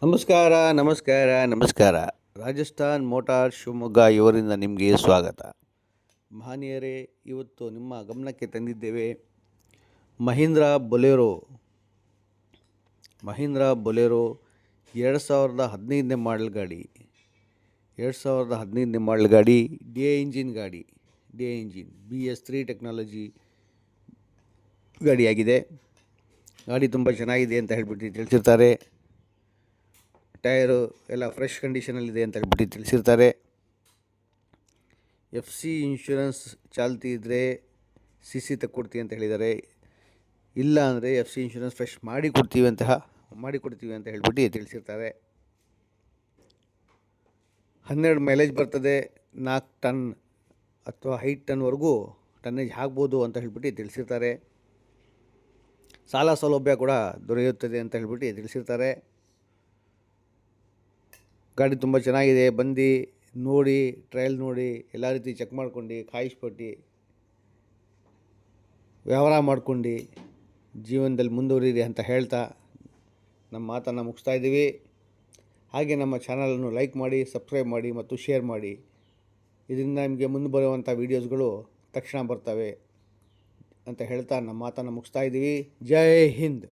ನಮಸ್ಕಾರ ನಮಸ್ಕಾರ ನಮಸ್ಕಾರ. ರಾಜಸ್ಥಾನ್ ಮೋಟಾರ್ ಶಿವಮೊಗ್ಗ ಇವರಿಂದ ನಿಮಗೆ ಸ್ವಾಗತ. ಮಹನೀಯರೇ, ಇವತ್ತು ನಿಮ್ಮ ಗಮನಕ್ಕೆ ತಂದಿದ್ದೇವೆ ಮಹೀಂದ್ರಾ ಬೊಲೆರೋ 2015ನೇ ಮಾಡೆಲ್ ಗಾಡಿ. 2015ನೇ ಮಾಡೆಲ್ ಗಾಡಿ, D I engine BS3 technology ಗಾಡಿಯಾಗಿದೆ. ಗಾಡಿ ತುಂಬ ಚೆನ್ನಾಗಿದೆ ಅಂತ ಹೇಳ್ಬಿಟ್ಟು ತಿಳಿಸಿರ್ತಾರೆ. ಟೈರು ಎಲ್ಲ ಫ್ರೆಶ್ ಕಂಡೀಷನಲ್ಲಿದೆ ಅಂತ ಹೇಳ್ಬಿಟ್ಟು ತಿಳಿಸಿರ್ತಾರೆ. FC ಇನ್ಶೂರೆನ್ಸ್ ಚಾಲ್ತಿ ಇದ್ದರೆ CC ತಕ್ಕೊಡ್ತೀವಿ ಅಂತ ಹೇಳಿದ್ದಾರೆ. ಇಲ್ಲ ಅಂದರೆ FC ಇನ್ಶೂರೆನ್ಸ್ ಫ್ರೆಶ್ ಮಾಡಿಕೊಡ್ತೀವಿ ಅಂತ ಹೇಳ್ಬಿಟ್ಟು ತಿಳಿಸಿರ್ತಾರೆ. 12 ಮೈಲೇಜ್ ಬರ್ತದೆ. 4 ಟನ್ ಅಥವಾ 5 ಟನ್ವರೆಗೂ ಟನ್ನೇಜ್ ಆಗ್ಬೋದು ಅಂತ ಹೇಳ್ಬಿಟ್ಟು ತಿಳಿಸಿರ್ತಾರೆ. ಸಾಲ ಸೌಲಭ್ಯ ಕೂಡ ದೊರೆಯುತ್ತದೆ ಅಂತ ಹೇಳ್ಬಿಟ್ಟು ತಿಳಿಸಿರ್ತಾರೆ. ಗಾಡಿ ತುಂಬ ಚೆನ್ನಾಗಿದೆ. ಬಂದು ನೋಡಿ, ಟ್ರಯಲ್ ನೋಡಿ, ಎಲ್ಲ ರೀತಿ ಚೆಕ್ ಮಾಡ್ಕೊಂಡು, ಕಾಯಿಸ್ಬಿಟ್ಟು, ವ್ಯವಹಾರ ಮಾಡ್ಕೊಂಡು ಜೀವನದಲ್ಲಿ ಮುಂದುವರಿರಿ ಅಂತ ಹೇಳ್ತಾ ನಮ್ಮ ಮಾತನ್ನು ಮುಗಿಸ್ತಾ ಇದ್ದೀವಿ. ಹಾಗೆ ನಮ್ಮ ಚಾನಲನ್ನು ಲೈಕ್ ಮಾಡಿ, ಸಬ್ಸ್ಕ್ರೈಬ್ ಮಾಡಿ ಮತ್ತು ಶೇರ್ ಮಾಡಿ. ಇದರಿಂದ ನಿಮಗೆ ಮುಂದೆ ಬರುವಂಥ ವೀಡಿಯೋಸ್ಗಳು ತಕ್ಷಣ ಬರ್ತವೆ ಅಂತ ಹೇಳ್ತಾ ನಮ್ಮ ಮಾತನ್ನು ಮುಗಿಸ್ತಾ ಇದ್ದೀವಿ. ಜೈ ಹಿಂದ್.